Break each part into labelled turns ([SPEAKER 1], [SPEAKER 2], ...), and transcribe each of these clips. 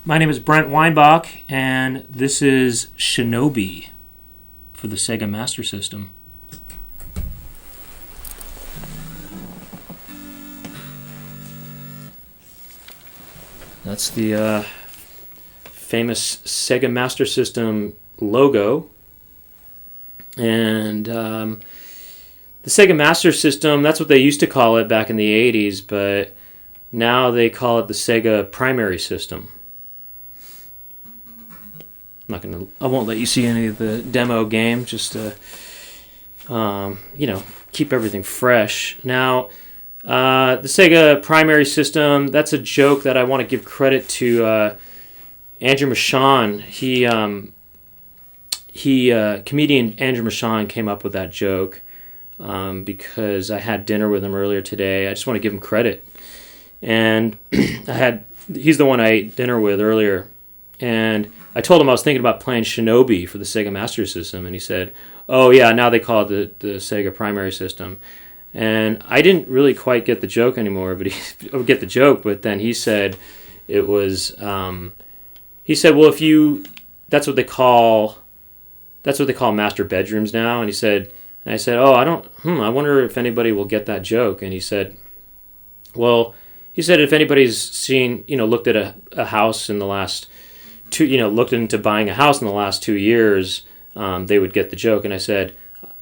[SPEAKER 1] My name is Brent Weinbach, and this is Shinobi for the Sega Master System. That's the famous Sega Master System logo. And the Sega Master System, that's what they used to call it back in the 80s, but now they call it the Sega Primary System. I won't let you see any of the demo game, just to, keep everything fresh. Now, the Sega Primary System, that's a joke that I want to give credit to Andrew Machon. Comedian Andrew Machon came up with that joke because I had dinner with him earlier today. I just want to give him credit. And he's the one I ate dinner with earlier. And I told him I was thinking about playing Shinobi for the Sega Master System, and he said, "Oh yeah, now they call it the Sega Primary System." And I didn't really quite get the joke anymore, but But then he said it was. He said, "Well, that's what they call master bedrooms now." And I said, "Oh, I wonder if anybody will get that joke." And he said, "Well, if anybody's looked at a house in the last." Looked into buying a house in the last 2 years, they would get the joke." And I said,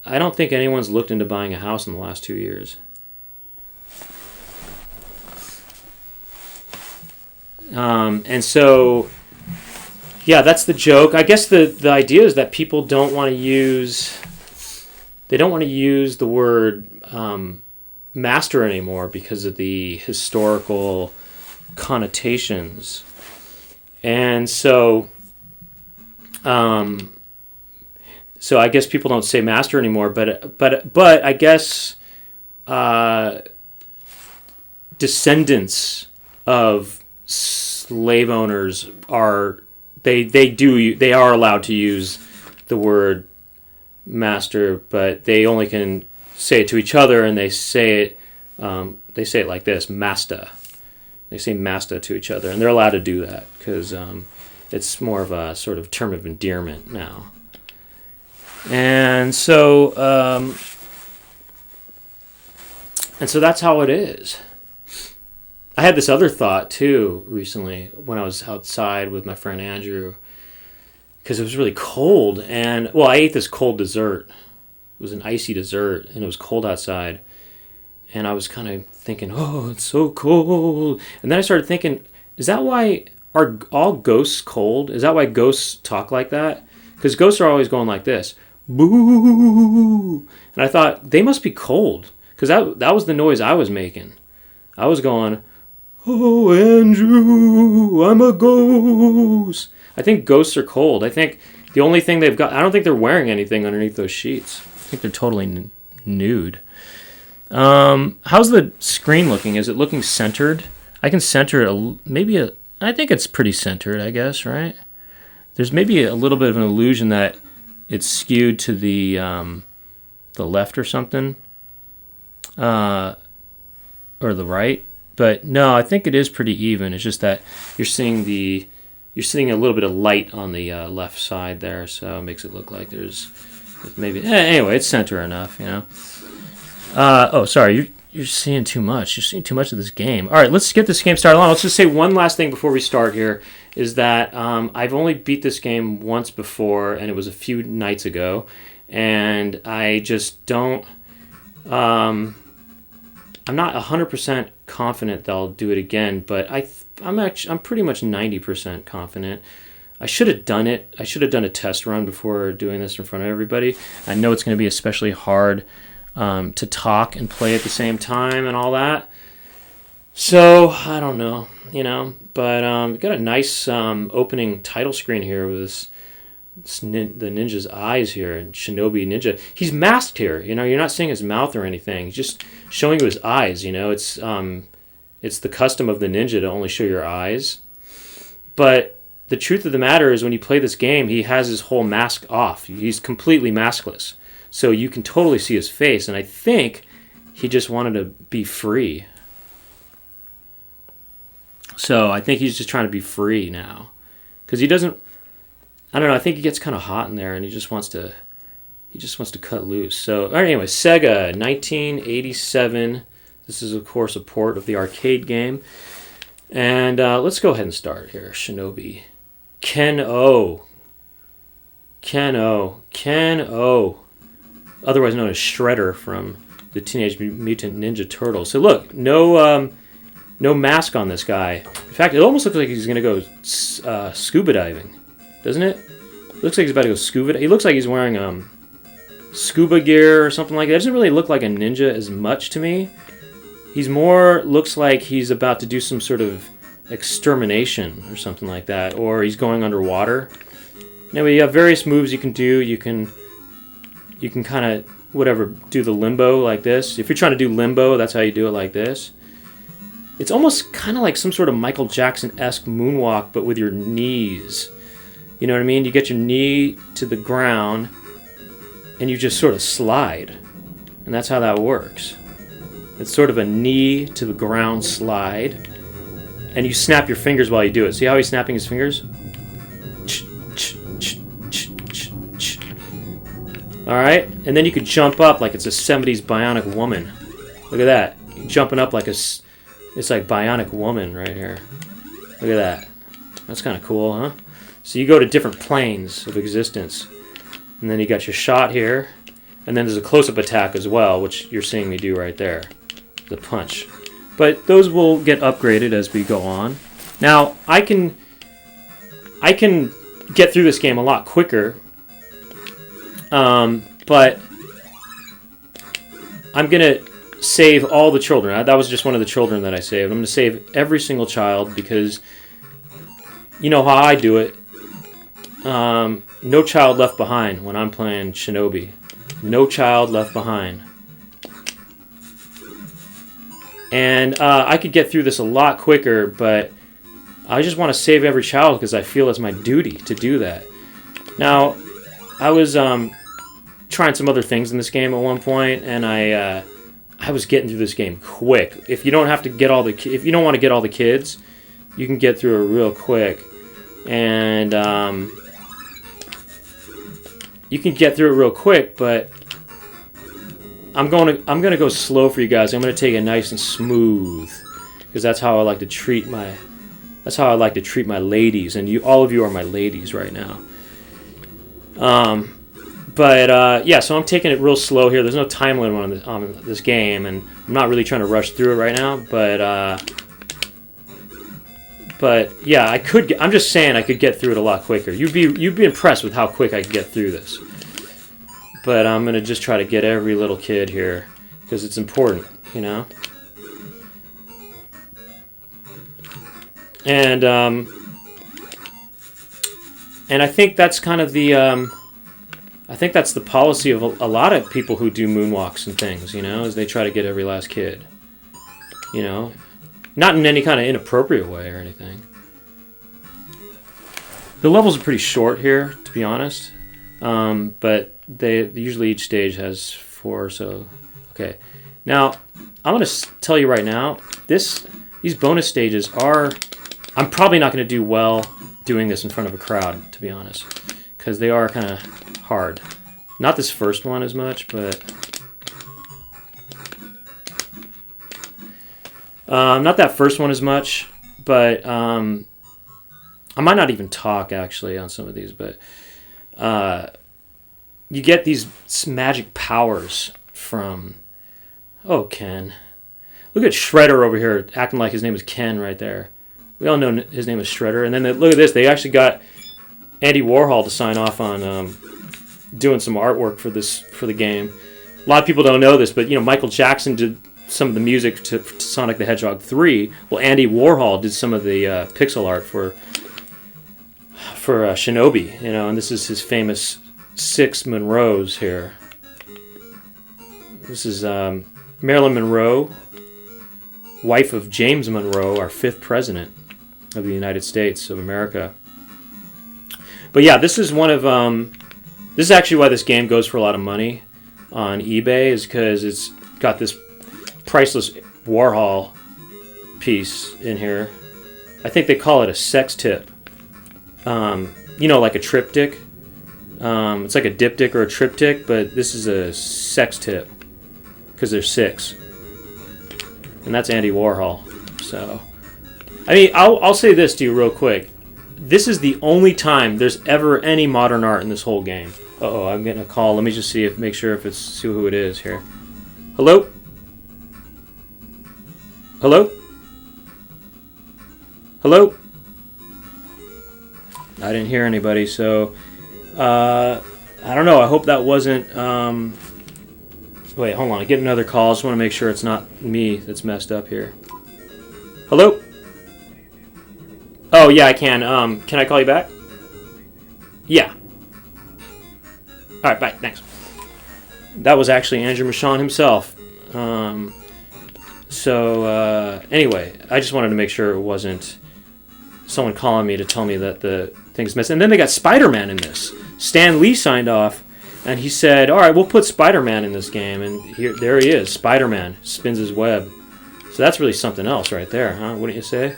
[SPEAKER 1] "I don't think anyone's looked into buying a house in the last 2 years." And so, yeah, that's the joke. I guess the idea is that people don't want to use the word master anymore because of the historical connotations. And so I guess people don't say master anymore, but I guess descendants of slave owners are allowed to use the word master, but they only can say it to each other, and they say it like this: masta. They say "masta" to each other, and they're allowed to do that because it's more of a sort of term of endearment now. And so that's how it is. I had this other thought too recently when I was outside with my friend Andrew, because it was really cold, and I ate this cold dessert. It was an icy dessert, and it was cold outside. And I was kind of thinking, "Oh, it's so cold." And then I started thinking, is that why are all ghosts cold? Is that why ghosts talk like that? Because ghosts are always going like this, "Boo!" And I thought, they must be cold, because that was the noise I was making. I was going, "Oh, Andrew, I'm a ghost." I think ghosts are cold. I think the only thing they've got, I don't think they're wearing anything underneath those sheets. I think they're totally nude. How's the screen looking? Is it looking centered? I can center it I think it's pretty centered, I guess, right? There's maybe a little bit of an illusion that it's skewed to the left or something, or the right. But no, I think it is pretty even. It's just that you're seeing a little bit of light on the left side there, so it makes it look like there's maybe. Anyway, it's center enough, Sorry, you're seeing too much. You're seeing too much of this game. All right, let's get this game started on. Let's just say one last thing before we start here, is that I've only beat this game once before, and it was a few nights ago, and I just don't... I'm not 100% confident that I'll do it again, but I'm pretty much 90% confident. I should have done it. I should have done a test run before doing this in front of everybody. I know it's going to be especially hard to talk and play at the same time and all that. So, I don't know, but we got a nice opening title screen here with the ninja's eyes here, and Shinobi Ninja. He's masked here, you're not seeing his mouth or anything. He's just showing you his eyes, It's the custom of the ninja to only show your eyes. But the truth of the matter is, when you play this game, he has his whole mask off. He's completely maskless. So you can totally see his face, and I think he just wanted to be free. So I think he's just trying to be free now. because he doesn't. I don't know. I think he gets kind of hot in there, and he just wants to cut loose. So anyway, Sega 1987. This is of course a port of the arcade game, and let's go ahead and start here. Shinobi, Ken-O, otherwise known as Shredder from the Teenage Mutant Ninja Turtles. So look, no mask on this guy. In fact, it almost looks like he's gonna go scuba diving, doesn't it? Looks like he's about to go scuba. He looks like he's wearing scuba gear or something like that. It doesn't really look like a ninja as much to me. He's more looks like he's about to do some sort of extermination or something like that, or he's going underwater. Now you have various moves you can do. You can kind of do the limbo like this. If you're trying to do limbo, that's how you do it, like this. It's almost kind of like some sort of Michael Jackson-esque moonwalk, but with your knees. You know what I mean? You get your knee to the ground, and you just sort of slide. And that's how that works. It's sort of a knee to the ground slide. And you snap your fingers while you do it. See how he's snapping his fingers? Alright? And then you could jump up like it's a 70s Bionic Woman. Look at that. You're jumping up like it's like Bionic Woman right here. Look at that. That's kind of cool, huh? So you go to different planes of existence. And then you got your shot here. And then there's a close-up attack as well, which you're seeing me do right there. The punch. But those will get upgraded as we go on. Now, I can get through this game a lot quicker. But I'm going to save all the children. That was just one of the children that I saved. I'm going to save every single child because you know how I do it. No child left behind when I'm playing Shinobi. No child left behind. And I could get through this a lot quicker, but I just want to save every child because I feel it's my duty to do that. Now, I was trying some other things in this game at one point, and I was getting through this game quick. If you don't want to get all the kids, you can get through it real quick, and you can get through it real quick. But I'm gonna go slow for you guys. I'm gonna take it nice and smooth because that's how I like to treat my ladies, and all of you are my ladies right now. Yeah, so I'm taking it real slow here. There's no time limit on this game, and I'm not really trying to rush through it right now. But yeah, I'm just saying I could get through it a lot quicker. You'd be impressed with how quick I could get through this. But I'm gonna just try to get every little kid here because it's important, you know. And I think that's kind of the I think that's the policy of a lot of people who do moonwalks and things, you know, is they try to get every last kid. You know, not in any kind of inappropriate way or anything. The levels are pretty short here, to be honest, but usually each stage has 4 or so. Okay, now I'm going to tell you right now, these bonus stages are. I'm probably not going to do well doing this in front of a crowd, to be honest, because they are kind of hard. Not this first one as much, but not that first one as much, but I might not even talk actually on some of these, but you get these magic powers from Ken. Look at Shredder over here acting like his name is Ken right there. We all know his name is Shredder. And then look at this. They actually got Andy Warhol to sign off on doing some artwork for the game. A lot of people don't know this, but you know Michael Jackson did some of the music to Sonic the Hedgehog 3. Well, Andy Warhol did some of the pixel art for Shinobi. You know, and this is his famous 6 Monroes here. This is Marilyn Monroe, wife of James Monroe, our 5th president of the United States of America. But yeah, this is one of this is actually why this game goes for a lot of money on eBay, is because it's got this priceless Warhol piece in here. I think they call it a sex tip. you know, like a triptych. It's like a diptych or a triptych, but this is a sextip because there's 6, and that's Andy Warhol. So, I mean, I'll say this to you real quick. This is the only time there's ever any modern art in this whole game. Uh-oh, I'm getting a call. Let me just make sure if see who it is here. Hello? Hello? Hello? I didn't hear anybody, so I don't know. I hope that wasn't. Wait, hold on. I get another call. I just want to make sure it's not me that's messed up here. Hello? Oh yeah, I can. Can I call you back? Yeah. All right, bye. Thanks. That was actually Andrew Michon himself. Anyway, I just wanted to make sure it wasn't someone calling me to tell me that the thing's missing. And then they got Spider-Man in this. Stan Lee signed off, and he said, all right, we'll put Spider-Man in this game. And there he is. Spider-Man spins his web. So that's really something else right there, huh? Wouldn't you say?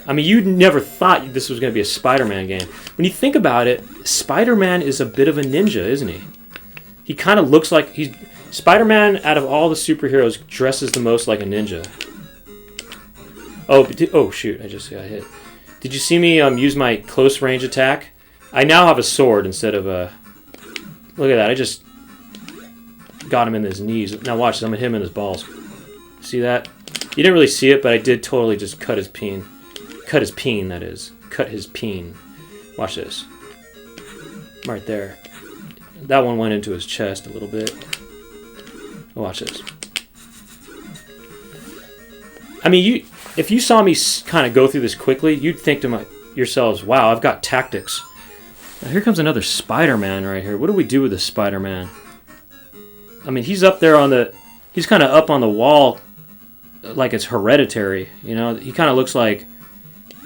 [SPEAKER 1] I mean, you never thought this was going to be a Spider-Man game. When you think about it, Spider-Man is a bit of a ninja, isn't he? He kind of looks like... Spider-Man, out of all the superheroes, dresses the most like a ninja. Oh shoot, I just got hit. Did you see me use my close range attack? I now have a sword instead of a... Look at that, I just got him in his knees. Now watch this, I'm going to hit him in his balls. See that? You didn't really see it, but I did totally just cut his peen. Cut his peen, that is. Cut his peen. Watch this. Right there. That one went into his chest a little bit. Watch this. I mean, if you saw me kind of go through this quickly, you'd think to yourselves, wow, I've got tactics. Now here comes another Spider-Man right here. What do we do with this Spider-Man? I mean, he's up there on the... He's kind of up on the wall like it's Hereditary. You know, he kind of looks like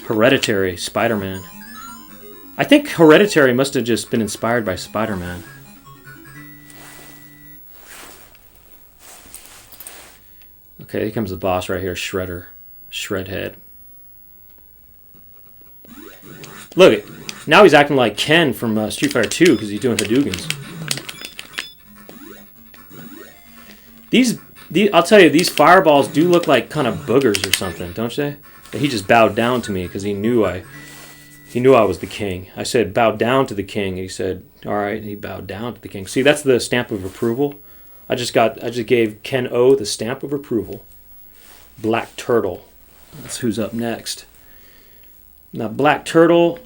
[SPEAKER 1] Hereditary Spider-Man. I think Hereditary must have just been inspired by Spider-Man. Okay, here comes the boss right here, Shredder. Shredhead. Look, now he's acting like Ken from Street Fighter 2 because he's doing Hadoukens. I'll tell you, these fireballs do look like kind of boogers or something, don't they? But he just bowed down to me because he knew I was the king. I said, bow down to the king. And he said, all right, and he bowed down to the king. See, that's the stamp of approval. I just gave Ken O the stamp of approval. Black Turtle. That's who's up next. Now, Black Turtle.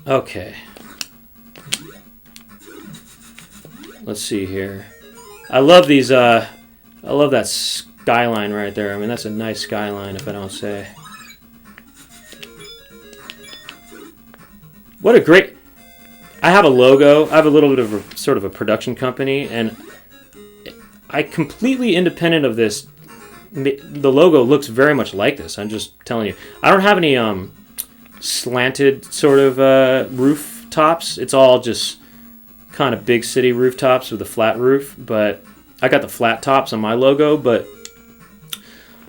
[SPEAKER 1] Okay. Let's see here. I love these. I love that skyline right there. I mean, that's a nice skyline, if I don't say. What a great... I have a logo. I have a little bit of a sort of a production company, and I completely independent of this. The logo looks very much like this. I'm just telling you. I don't have any slanted sort of rooftops. It's all just kind of big city rooftops with a flat roof. But I got the flat tops on my logo. But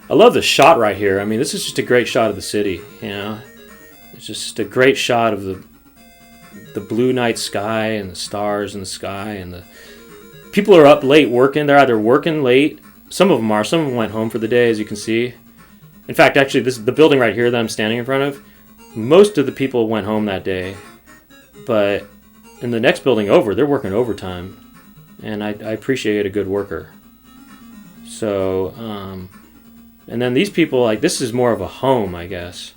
[SPEAKER 1] I love the shot right here. I mean, this is just a great shot of the city. You know, it's just a great shot of the blue night sky and the stars in the sky, and the people are up late working. They're either working late. Some of them are. Some of them went home for the day, as you can see. In fact, actually, this is the building right here that I'm standing in front of. Most of the people went home that day, but in the next building over, they're working overtime, and I appreciate a good worker. So, and then these people, like, this is more of a home, I guess.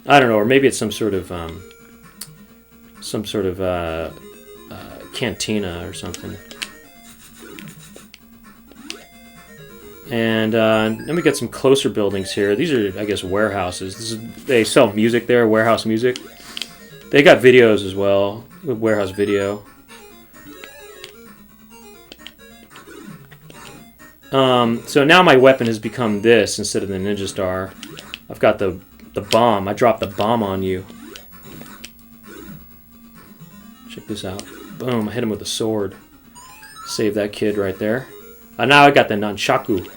[SPEAKER 1] I don't know, or maybe it's some sort of cantina or something. And then we got some closer buildings here. These are, I guess, warehouses. They sell music there, warehouse music. They got videos as well, warehouse video. So now my weapon has become this instead of the Ninja Star. I've got the bomb. I dropped the bomb on you. Check this out. Boom, I hit him with a sword. Save that kid right there. Now I got the nunchaku.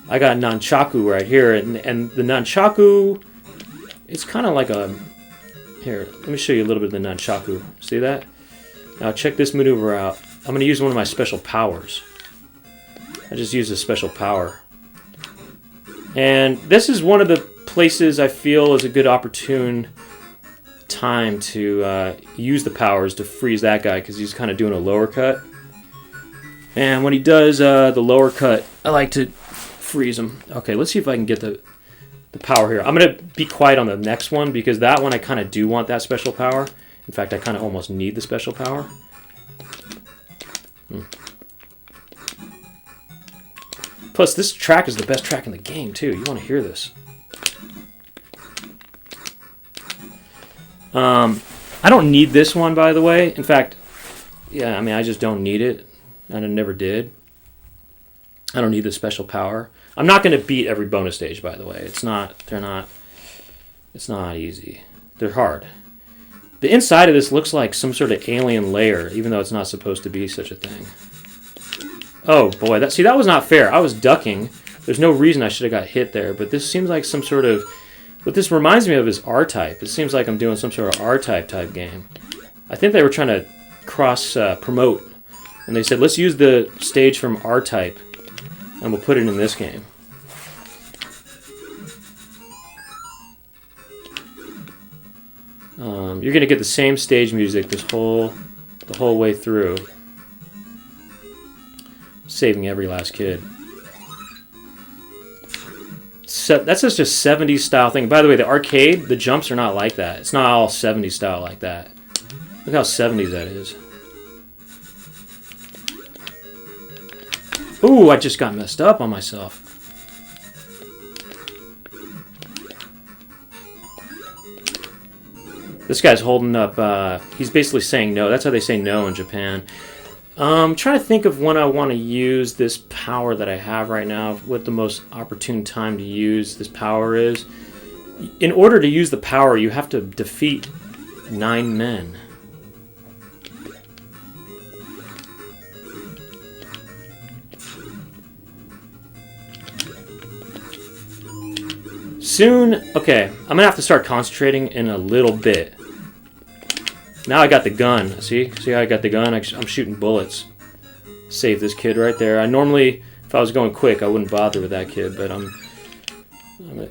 [SPEAKER 1] I got nunchaku right here, and the nunchaku, it's kind of like Here, let me show you a little bit of the nunchaku. See that? Now check this maneuver out. I'm going to use one of my special powers. I just used a special power. And this is one of the places I feel is a good opportune time to use the powers to freeze that guy, because he's kind of doing a lower cut. And when he does the lower cut, I like to freeze him. Okay, let's see if I can get the power here. I'm going to be quiet on the next one, because that one I kind of do want that special power. In fact, I kind of almost need the special power. Plus, this track is the best track in the game, too. You want to hear this. I don't need this one, by the way. In fact, yeah, I mean, I just don't need it. And I never did. I don't need the special power. I'm not going to beat every bonus stage, by the way. It's not easy. They're hard. The inside of this looks like some sort of alien layer, even though it's not supposed to be such a thing. Oh boy, that was not fair. I was ducking. There's no reason I should have got hit there, but this seems like some sort of... What this reminds me of is R-Type. It seems like I'm doing some sort of R-Type type game. I think they were trying to cross-promote, and they said, let's use the stage from R-Type, and we'll put it in this game. You're going to get the same stage music the whole way through. Saving every last kid. That's just a 70s style thing. By the way, the arcade, the jumps are not like that. It's not all 70s style like that. Look how 70s that is. Ooh, I just got messed up on myself. This guy's holding up, he's basically saying no. That's how they say no in Japan. I'm trying to think of when I want to use this power that I have right now, what the most opportune time to use this power is. In order to use the power, you have to defeat 9 men. Soon, okay, I'm going to have to start concentrating in a little bit. Now I got the gun. See how I got the gun? I'm shooting bullets. Save this kid right there. I normally, if I was going quick, I wouldn't bother with that kid, but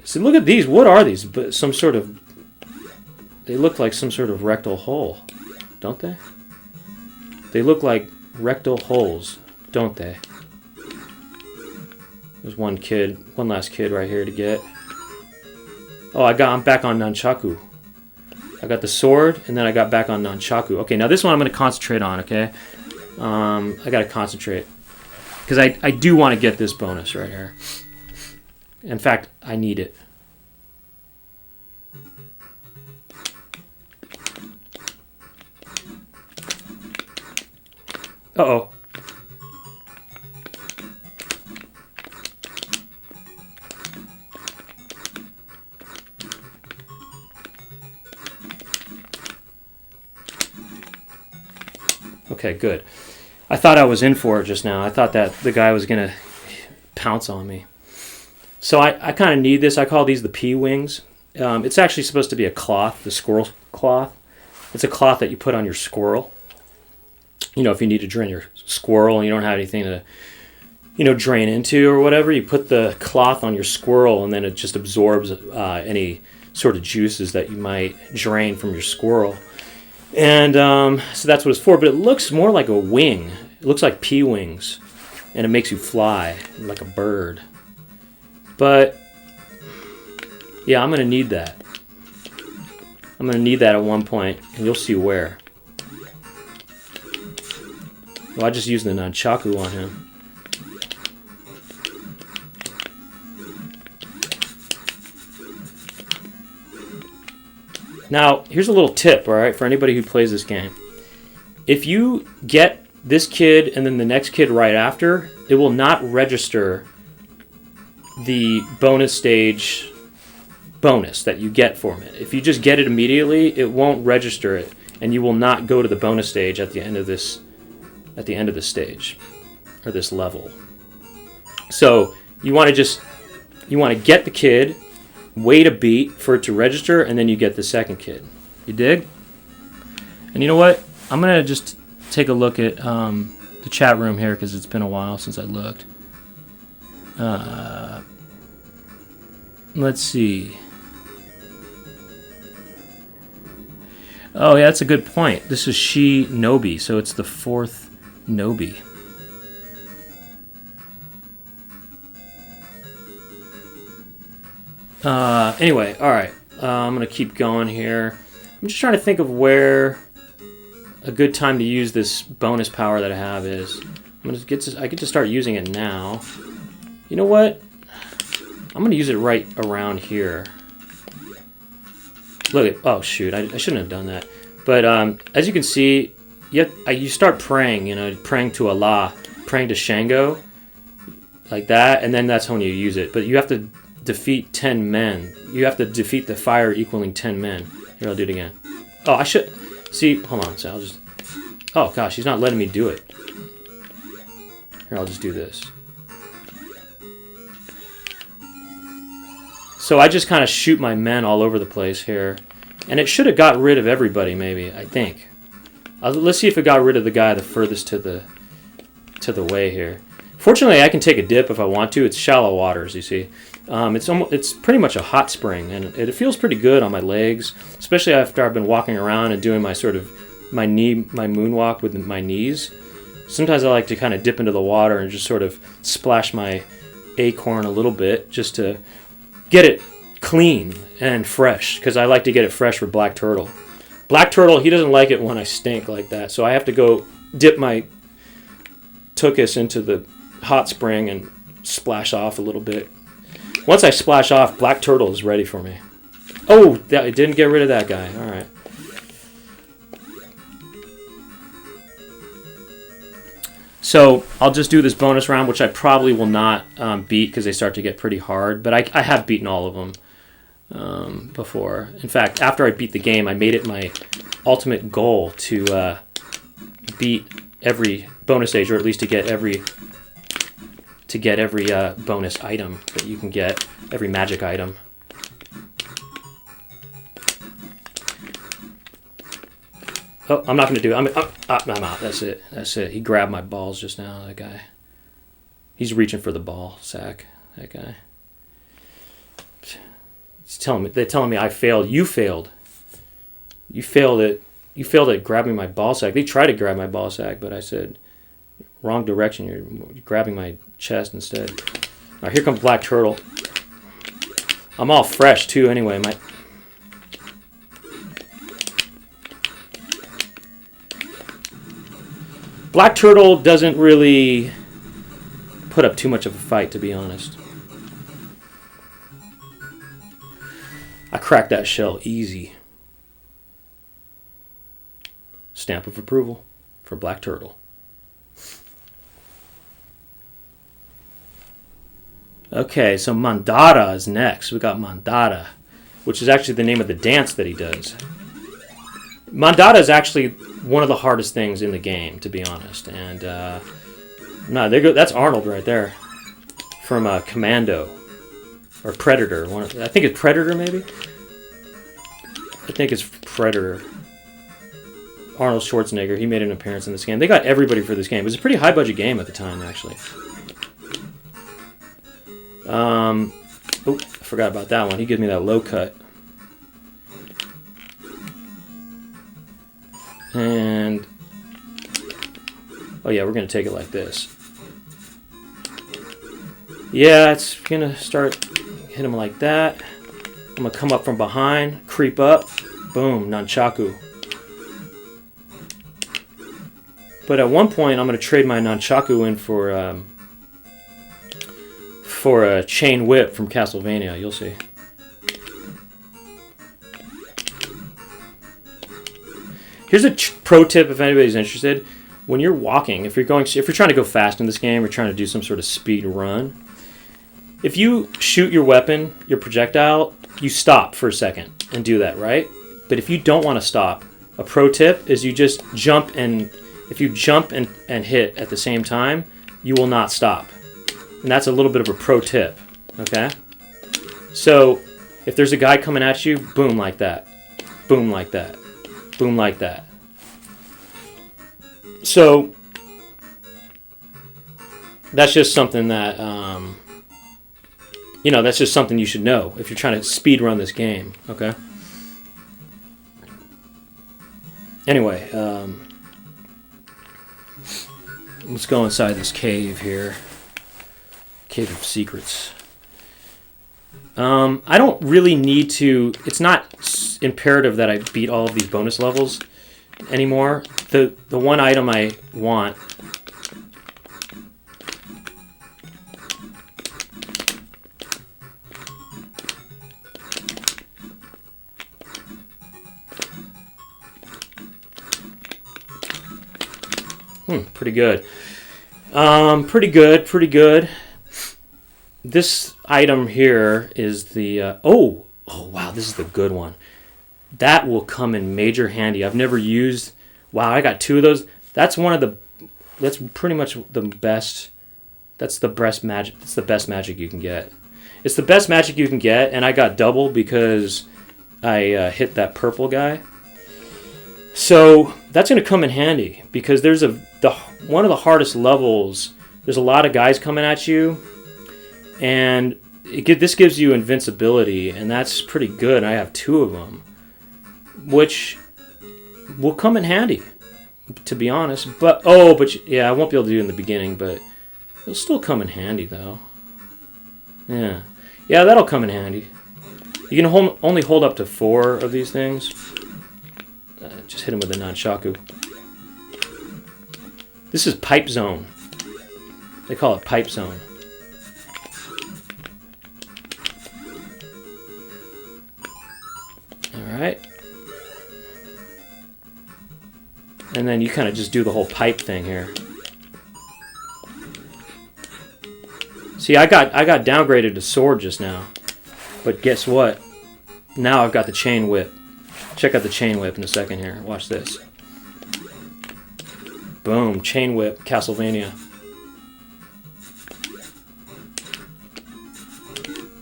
[SPEAKER 1] see, look at these. What are these? Some sort of... They look like some sort of rectal hole, don't they? They look like rectal holes, don't they? There's one last kid right here to get. Oh, I'm back on nunchaku. I got the sword, and then I got back on nunchaku. Okay, now this one I'm going to concentrate on, okay? I got to concentrate. Because I do want to get this bonus right here. In fact, I need it. Uh-oh. Okay, good. I thought I was in for it just now. I thought that the guy was going to pounce on me. So I kind of need this. I call these the P-wings. It's actually supposed to be a cloth, the squirrel cloth. It's a cloth that you put on your squirrel. You know, if you need to drain your squirrel and you don't have anything to, drain into or whatever, you put the cloth on your squirrel and then it just absorbs any sort of juices that you might drain from your squirrel. And so that's what it's for, but it looks more like a wing. It looks like P-wings, and it makes you fly like a bird. But, yeah, I'm going to need that. I'm going to need that at one point, and you'll see where. Well, I just used the nunchaku on him. Now, here's a little tip, all right, for anybody who plays this game. If you get this kid and then the next kid right after, it will not register the bonus stage bonus that you get from it. If you just get it immediately, it won't register it, and you will not go to the bonus stage at the end of this stage or this level. So you want to get the kid, wait a beat for it to register, and then you get the second kid. You dig? And you know what? I'm going to just take a look at the chat room here because it's been a while since I looked. Let's see. Oh, yeah, that's a good point. This is Shinobi, so it's the 4th Nobi. Anyway, alright. I'm going to keep going here. I'm just trying to think of where a good time to use this bonus power that I have is. I get to start using it now. You know what? I'm going to use it right around here. Look at, oh shoot, I shouldn't have done that. But as you can see, you start praying, you know, praying to Allah, praying to Shango, like that, and then that's when you use it. But you have to defeat 10 men. You have to defeat the fire equaling 10 men. Here, I'll do it again. Oh, I should, see, hold on, so I'll just, oh gosh, he's not letting me do it. Here, I'll just do this. So I just kind of shoot my men all over the place here. And it should have got rid of everybody, maybe, I think. Let's see if it got rid of the guy the furthest to the way here. Fortunately, I can take a dip if I want to. It's shallow waters, you see. It's pretty much a hot spring, and it feels pretty good on my legs, especially after I've been walking around and doing my moonwalk with my knees. Sometimes I like to kind of dip into the water and just sort of splash my acorn a little bit just to get it clean and fresh, because I like to get it fresh for Black Turtle. Black Turtle, he doesn't like it when I stink like that, so I have to go dip my tuchus into the hot spring and splash off a little bit. Once I splash off, Black Turtle is ready for me. Oh, it didn't get rid of that guy. All right. So I'll just do this bonus round, which I probably will not beat because they start to get pretty hard. But I have beaten all of them before. In fact, after I beat the game, I made it my ultimate goal to beat every bonus stage, or at least to get every bonus item that you can get, every magic item. Oh, I'm not going to do it. I'm out. That's it. That's it. He grabbed my balls just now, that guy. He's reaching for the ball sack, that guy. They're telling me I failed. You failed. You failed at grabbing my ball sack. They tried to grab my ball sack, but I said, wrong direction. You're grabbing my chest instead. All right, here comes Black Turtle. I'm all fresh, too, anyway. Black Turtle doesn't really put up too much of a fight, to be honest. I cracked that shell easy. Stamp of approval for Black Turtle. Okay, so Mandata is next. We got Mandata, which is actually the name of the dance that he does. Mandata is actually one of the hardest things in the game, to be honest. And no, there go. That's Arnold right there from Commando or Predator. I think it's Predator, maybe. I think it's Predator. Arnold Schwarzenegger. He made an appearance in this game. They got everybody for this game. It was a pretty high budget game at the time, actually. Oh, I forgot about that one. He gave me that low cut. And oh yeah, we're gonna take it like this. Yeah, it's gonna start hit him like that. I'm gonna come up from behind, creep up, boom, nunchaku. But at one point, I'm gonna trade my nunchaku in for a chain whip from Castlevania. You'll see. Here's a pro tip if anybody's interested. When you're walking, if you're trying to go fast in this game, or trying to do some sort of speed run, if you shoot your weapon, your projectile, you stop for a second and do that, right? But if you don't want to stop, a pro tip is you just jump, and if you jump and hit at the same time, you will not stop. And that's a little bit of a pro tip, okay? So if there's a guy coming at you, boom, like that. boom like that, boom like that. So that's just something that you know, that's just something you should know if you're trying to speed run this game. Okay. Anyway, let's go inside this cave here. Cave of Secrets. I don't really need to... It's not imperative that I beat all of these bonus levels anymore. The one item I want... Pretty good. Pretty good. This item here is the... oh, wow, this is the good one. That will come in major handy. I've never used... Wow, I got 2 of those. That's one of the... That's pretty much the best... That's the best magic. That's the best magic you can get. It's the best magic you can get, and I got double because I hit that purple guy. So that's going to come in handy because there's one of the hardest levels. There's a lot of guys coming at you, and this gives you invincibility, and that's pretty good. I have 2 of them, which will come in handy, to be honest. But yeah, I won't be able to do it in the beginning, but it'll still come in handy though. Yeah, that'll come in handy. You can only hold up to 4 of these things. Just hit him with a nunchaku. This is Pipe Zone. They call it Pipe Zone. Alright. And then you kind of just do the whole pipe thing here. See, I got downgraded to sword just now. But guess what? Now I've got the chain whip. Check out the chain whip in a second here. Watch this. Boom. Chain whip. Castlevania.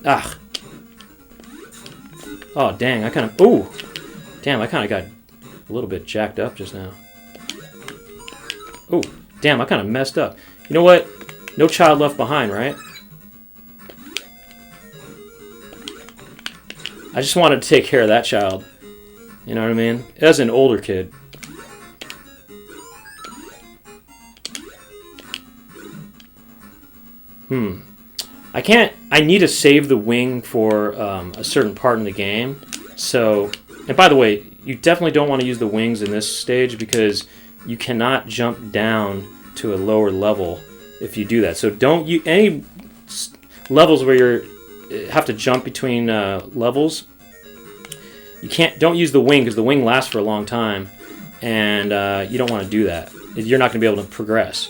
[SPEAKER 1] Ah. Oh, dang. I kind of... Ooh. Damn, I kind of got a little bit jacked up just now. Ooh. Damn, I kind of messed up. You know what? No child left behind, right? I just wanted to take care of that child. You know what I mean? As an older kid. I need to save the wing for a certain part in the game. So, and by the way, you definitely don't want to use the wings in this stage because you cannot jump down to a lower level if you do that. So don't you any levels where you have to jump between levels. Don't use the wing because the wing lasts for a long time, and you don't want to do that. You're not going to be able to progress.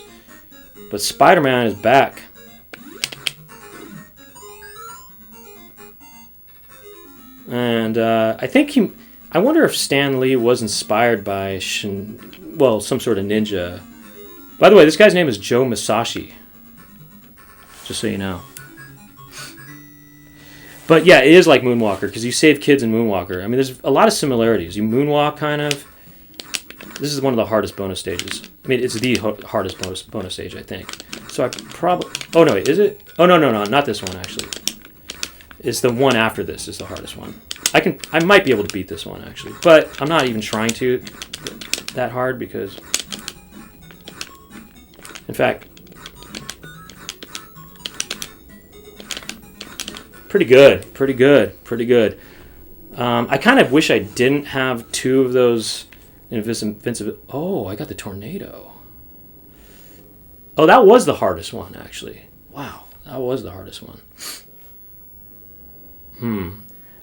[SPEAKER 1] But Spider-Man is back. And I think I wonder if Stan Lee was inspired by some sort of ninja. By the way, this guy's name is Joe Masashi. Just so you know. But yeah, it is like Moonwalker because you save kids in Moonwalker. I mean, there's a lot of similarities. You moonwalk, kind of. This is one of the hardest bonus stages. I mean, it's the hardest bonus stage, I think. So I probably... Oh, no, wait, is it? Oh, no, not this one, actually. It's the one after this is the hardest one. I might be able to beat this one, actually. But I'm not even trying to that hard because... In fact... Pretty good. I kind of wish I didn't have 2 of those invincible... Oh, I got the tornado. Oh, that was the hardest one, actually. Wow, that was the hardest one.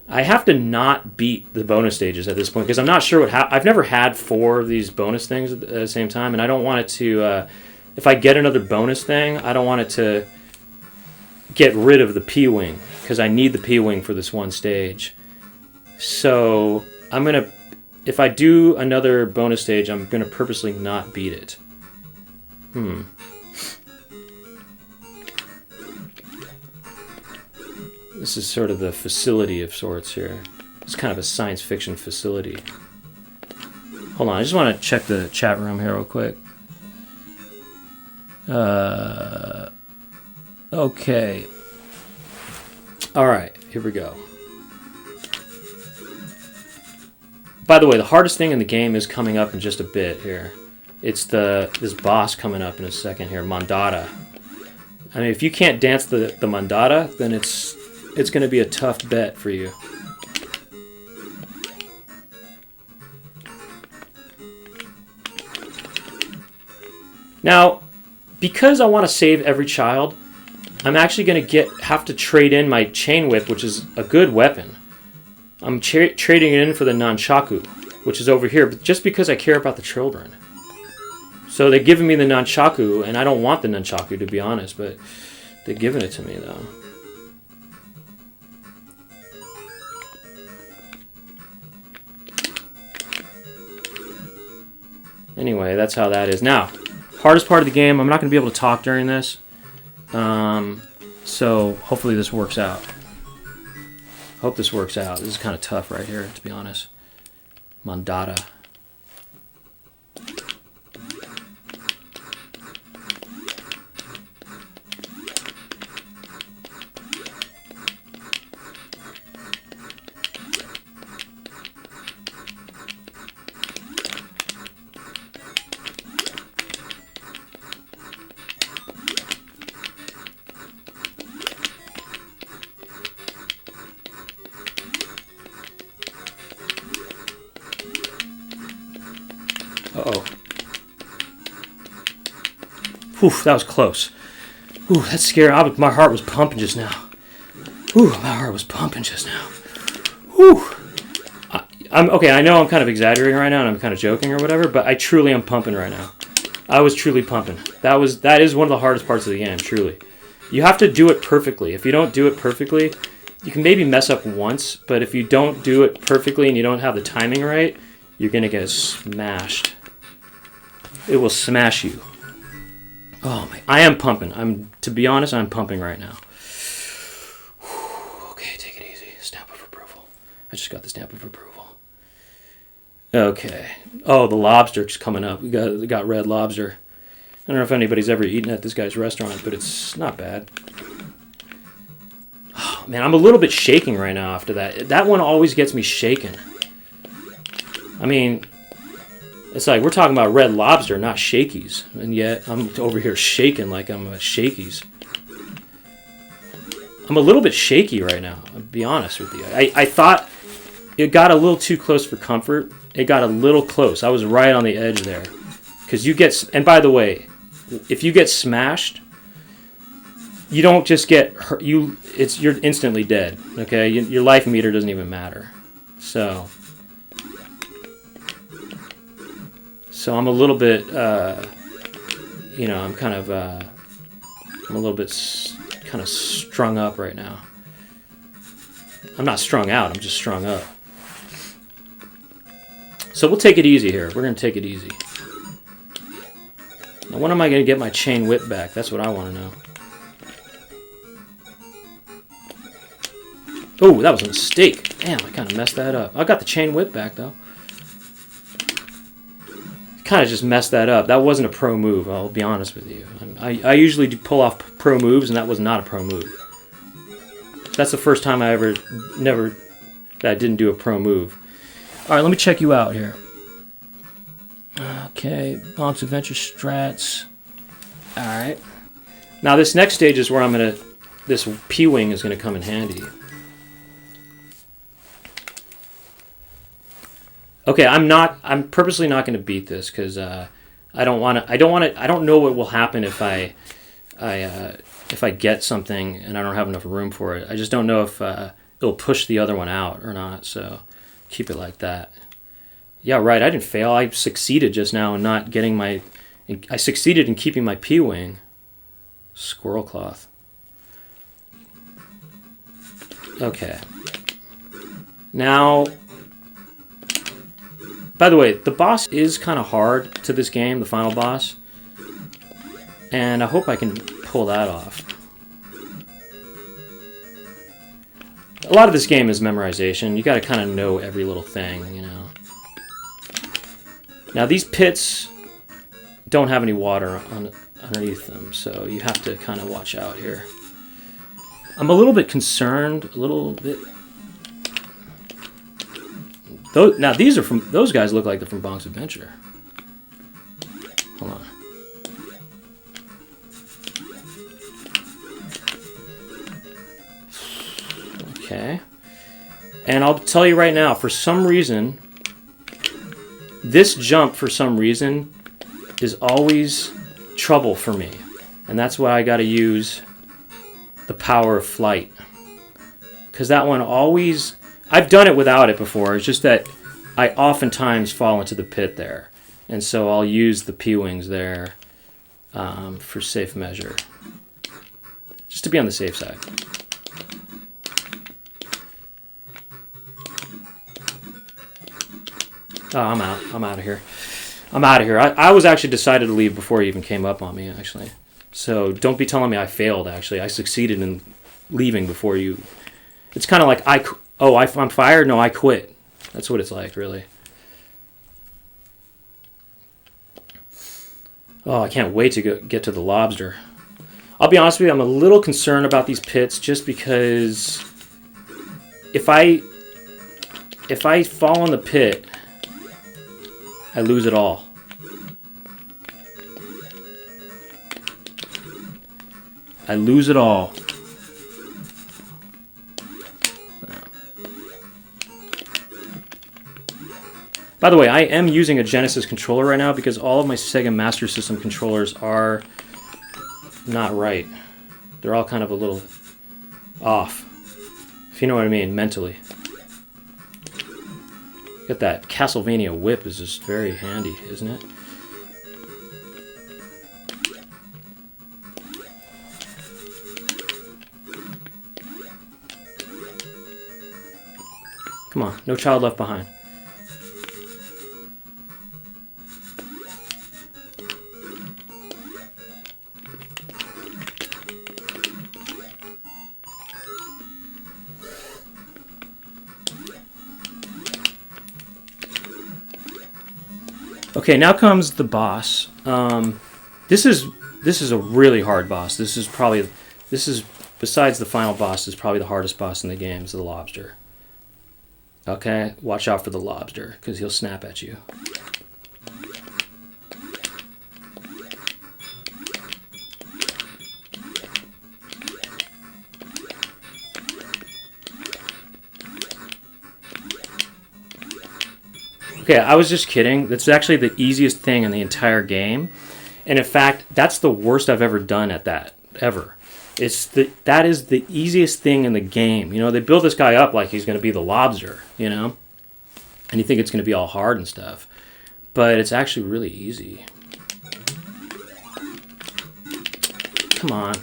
[SPEAKER 1] I have to not beat the bonus stages at this point because I'm not sure I've never had 4 of these bonus things at the same time, and I don't want it to... if I get another bonus thing, I don't want it to get rid of the P-Wing because I need the P-Wing for this one stage. So I'm going to... If I do another bonus stage, I'm going to purposely not beat it. This is sort of the facility of sorts here. It's kind of a science fiction facility. Hold on, I just want to check the chat room here real quick. Okay. Alright, here we go. By the way, the hardest thing in the game is coming up in just a bit here. It's this boss coming up in a second here, Mandata. I mean, if you can't dance the Mandata, then it's going to be a tough bet for you. Now, because I want to save every child, I'm actually going to have to trade in my chain whip, which is a good weapon. I'm trading it in for the nunchaku, which is over here, but just because I care about the children. So they're giving me the nunchaku, and I don't want the nunchaku, to be honest, but they're giving it to me, though. Anyway, that's how that is. Now, hardest part of the game, I'm not going to be able to talk during this. So hopefully this works out. Hope this works out. This is kind of tough right here, to be honest. Mandata. Uh-oh. Whew, that was close. Ooh, that's scary. My heart was pumping just now. Ooh, my heart was pumping just now. Ooh. Okay, I know I'm kind of exaggerating right now and I'm kind of joking or whatever, but I truly am pumping right now. I was truly pumping. That is one of the hardest parts of the game, truly. You have to do it perfectly. If you don't do it perfectly, you can maybe mess up once, but if you don't do it perfectly and you don't have the timing right, you're going to get smashed. It will smash you. Oh my! I am pumping. To be honest, I'm pumping right now. Okay, take it easy. Stamp of approval. I just got the stamp of approval. Okay. Oh, the lobster's coming up. We got red lobster. I don't know if anybody's ever eaten at this guy's restaurant, but it's not bad. Oh, man, I'm a little bit shaking right now after that. That one always gets me shaken. I mean, it's like we're talking about red lobster, not shakies. And yet I'm over here shaking like I'm a shakies. I'm a little bit shaky right now, I'll be honest with you. I thought it got a little too close for comfort. It got a little close. I was right on the edge there. Because you get... And by the way, if you get smashed, you don't just get hurt. You're instantly dead. Okay? Your life meter doesn't even matter. So I'm a little bit, I'm kind of, I'm a little bit kind of strung up right now. I'm not strung out, I'm just strung up. So we'll take it easy here. We're going to take it easy. Now, when am I going to get my chain whip back? That's what I want to know. Oh, that was a mistake. Damn, I kind of messed that up. I got the chain whip back, though. Kind of just messed that up. That wasn't a pro move, I'll be honest with you. I usually do pull off pro moves, and that was not a pro move. That's the first time I that I didn't do a pro move. Alright, let me check you out here. Okay, Bonk's Adventure Strats. Alright. Now this next stage is where this P-Wing is going to come in handy. Okay, I'm purposely not going to beat this because I don't know what will happen if I get something and I don't have enough room for it. I just don't know if it'll push the other one out or not. So keep it like that. Yeah, right. I didn't fail. I succeeded just now in not getting my. I succeeded in keeping my P-Wing. Squirrel cloth. Okay. Now. By the way, the boss is kind of hard to this game, the final boss. And I hope I can pull that off. A lot of this game is memorization. You got to kind of know every little thing, you know. Now these pits don't have any water underneath them, so you have to kind of watch out here. I'm a little bit concerned, a little bit. Now these are from, those guys look like they're from Bonk's Adventure. Hold on. Okay. And I'll tell you right now, for some reason, this jump, for some reason, is always trouble for me. And that's why I got to use the power of flight. Because that one always... I've done it without it before. It's just that I oftentimes fall into the pit there. And so I'll use the P-Wings there for safe measure. Just to be on the safe side. Oh, I'm out. I'm out of here. I'm out of here. I was actually decided to leave before he even came up on me, actually. So don't be telling me I failed, actually. I succeeded in leaving before you... It's kind of like, I'm fired? No, I quit. That's what it's like, really. Oh, I can't wait to get to the lobster. I'll be honest with you, I'm a little concerned about these pits just because if I fall in the pit, I lose it all. I lose it all. By the way, I am using a Genesis controller right now because all of my Sega Master System controllers are not right. They're all kind of a little off, if you know what I mean, mentally. Got that Castlevania whip is just very handy, isn't it? Come on, no child left behind. Okay, now comes the boss. This is a really hard boss. This is besides the final boss, is probably the hardest boss in the game. Is the lobster. Okay, watch out for the lobster because he'll snap at you. Okay, I was just kidding. That's actually the easiest thing in the entire game. And in fact, that's the worst I've ever done at that, ever. That is the easiest thing in the game. You know, they build this guy up like he's going to be the lobster, you know? And you think it's going to be all hard and stuff. But it's actually really easy. Come on.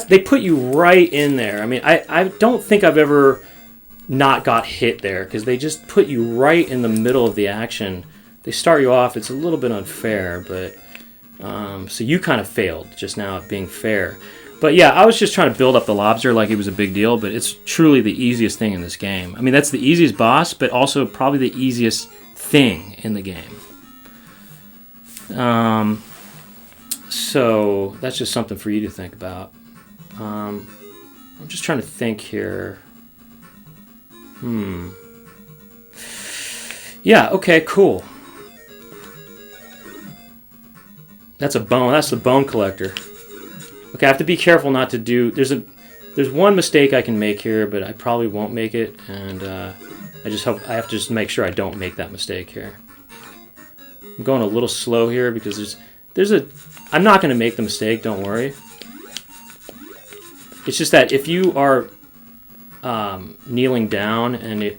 [SPEAKER 1] They put you right in there. I mean, I don't think I've ever not got hit there because they just put you right in the middle of the action. They start you off. It's a little bit unfair, but so you kind of failed just now at being fair. But yeah, I was just trying to build up the lobster like it was a big deal, but it's truly the easiest thing in this game. I mean, that's the easiest boss, but also probably the easiest thing in the game. So that's just something for you to think about. I'm just trying to think here. Yeah, okay, cool. That's a bone. That's the bone collector. Okay, I have to be careful not to do... There's one mistake I can make here, but I probably won't make it, and I have to just make sure I don't make that mistake here. I'm going a little slow here because I'm not going to make the mistake, don't worry. It's just that if you are kneeling down and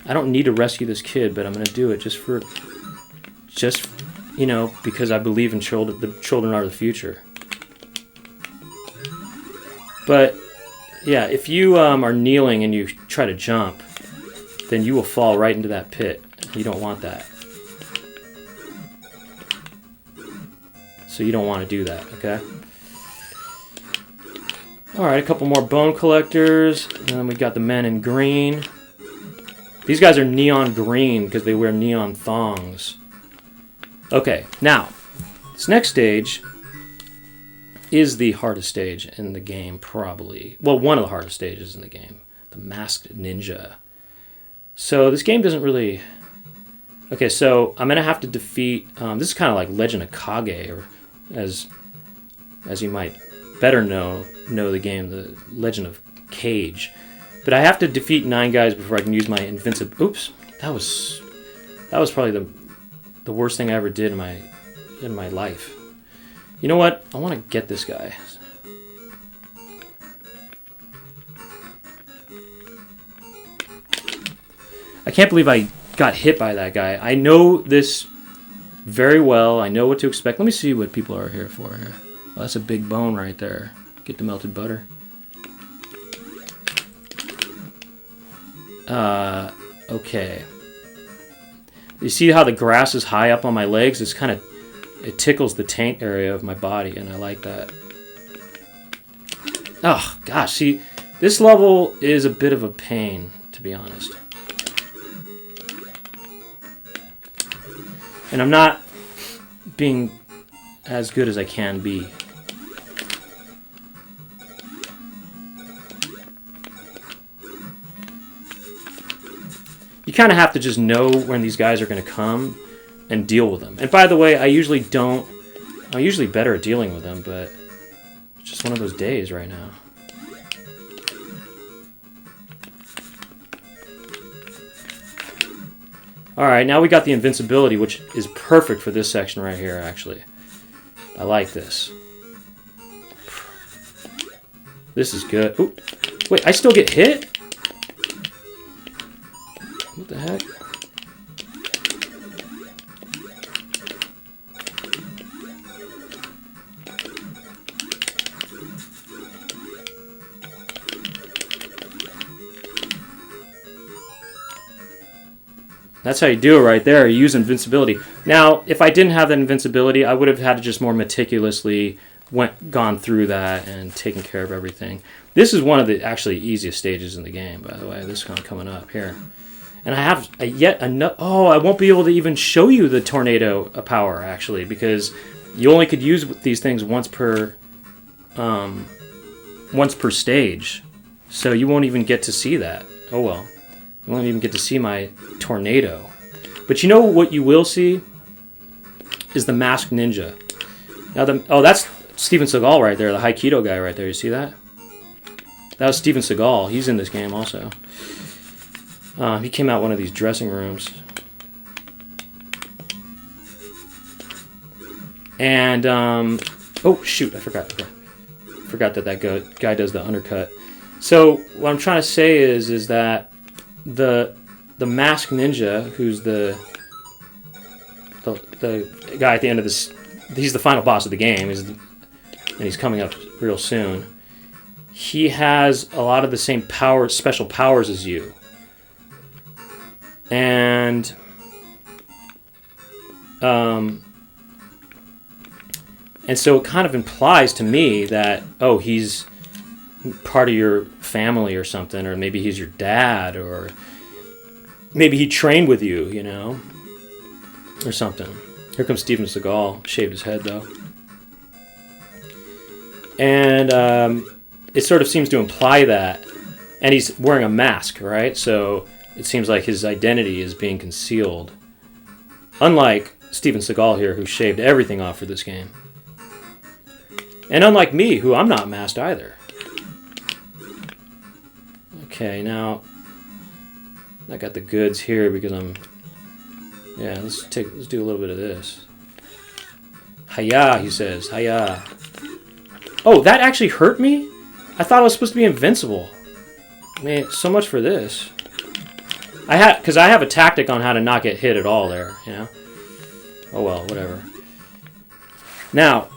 [SPEAKER 1] I don't need to rescue this kid, but I'm going to do it just you know, because I believe in children. The children are the future. But yeah, if you are kneeling and you try to jump, then you will fall right into that pit. You don't want that. So you don't want to do that, okay? Alright, a couple more bone collectors. And then we got the men in green. These guys are neon green because they wear neon thongs. Okay, now, this next stage is the hardest stage in the game, probably. Well, one of the hardest stages in the game. The Masked Ninja. So this game doesn't really... Okay, so I'm going to have to defeat... this is kind of like Legend of Kage, or as you might better know the game, the Legend of Cage. But I have to defeat 9 guys before I can use my invincible... Oops, that was probably the worst thing I ever did in my life. You know what? I want to get this guy. I can't believe I got hit by that guy. I know this very well. I know what to expect. Let me see what people are here for here. Well, that's a big bone right there. Get the melted butter. Okay. You see how the grass is high up on my legs? It's kind of... It tickles the taint area of my body, and I like that. Oh, gosh. See, this level is a bit of a pain, to be honest. And I'm not being as good as I can be. You kind of have to just know when these guys are going to come and deal with them. And by the way, I'm usually better at dealing with them, but it's just one of those days right now. Alright, now we got the invincibility, which is perfect for this section right here, actually. I like this. This is good. Ooh, wait, I still get hit? What the heck? That's how you do it right there. You use invincibility. Now, if I didn't have that invincibility, I would have had to just more meticulously gone through that and taken care of everything. This is one of the actually easiest stages in the game, by the way. This one coming up here. And I have yet another... Oh, I won't be able to even show you the tornado power, actually, because you only could use these things once per stage. So you won't even get to see that. Oh, well. You won't even get to see my tornado. But you know what you will see? Is the Masked Ninja. Now, that's Steven Seagal right there, the Aikido guy right there. You see that? That was Steven Seagal. He's in this game also. He came out one of these dressing rooms. And, oh, shoot, I forgot that guy does the undercut. So, what I'm trying to say is that the Masked Ninja, who's the guy at the end of this, he's the final boss of the game, and he's coming up real soon. He has a lot of the same special powers as you. And so it kind of implies to me that, oh, he's part of your family or something, or maybe he's your dad, or maybe he trained with you, you know, or something. Here comes Steven Seagal, shaved his head though. And it sort of seems to imply that, and he's wearing a mask, right? So it seems like his identity is being concealed. Unlike Steven Seagal here, who shaved everything off for this game. And unlike me, who I'm not masked either. Okay, now I got the goods here because yeah, let's do a little bit of this. Hiya, he says. Hiya. Oh, that actually hurt me? I thought I was supposed to be invincible. Man, so much for this. Because I have a tactic on how to not get hit at all there, you know? Oh well, whatever. Now,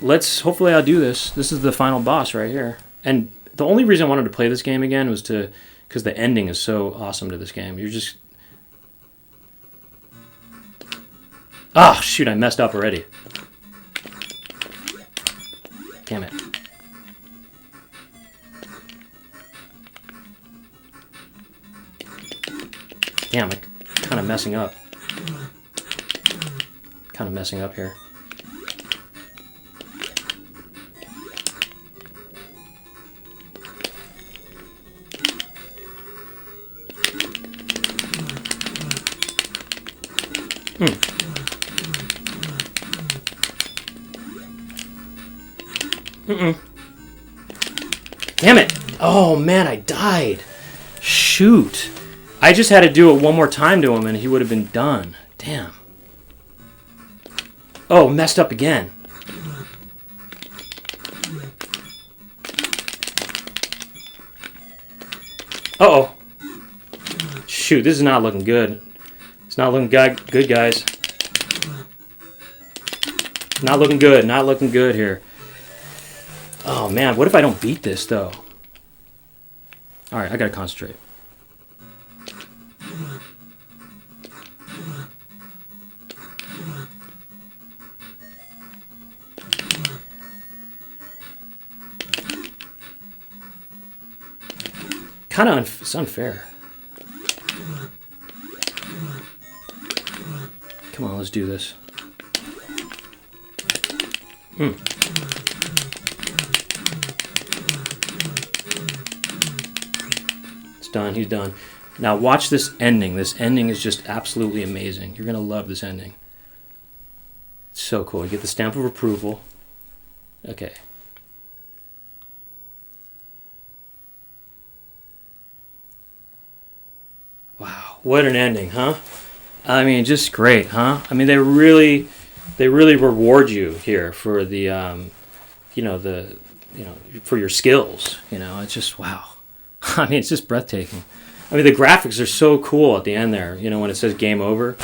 [SPEAKER 1] hopefully I'll do this. This is the final boss right here. And the only reason I wanted to play this game again was because the ending is so awesome to this game. You're just... Ah, shoot, I messed up already. Damn it. Damn, I'm kind of messing up. Kind of messing up here. Damn it! Oh man, I died. Shoot. I just had to do it one more time to him and he would have been done. Damn. Oh, messed up again. Uh-oh. Shoot, this is not looking good. It's not looking good, guys. Not looking good. Not looking good here. Oh, man. What if I don't beat this, though? All right, I got to concentrate. Kind of it's unfair. Come on, let's do this. It's done. He's done. Now watch this ending. This ending is just absolutely amazing. You're going to love this ending. It's so cool. You get the stamp of approval. Okay. Wow, what an ending, huh? I mean, just great, huh? I mean, they really reward you here for the, for your skills. You know, it's just wow. I mean, it's just breathtaking. I mean, the graphics are so cool at the end there. You know, when it says game over.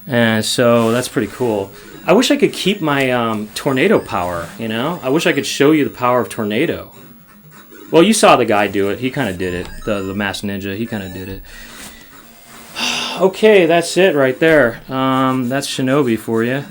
[SPEAKER 1] And so that's pretty cool. I wish I could keep my tornado power. You know, I wish I could show you the power of tornado. Well, you saw the guy do it. He kind of did it. The Masked Ninja. He kind of did it. Okay, that's it right there. That's Shinobi for you.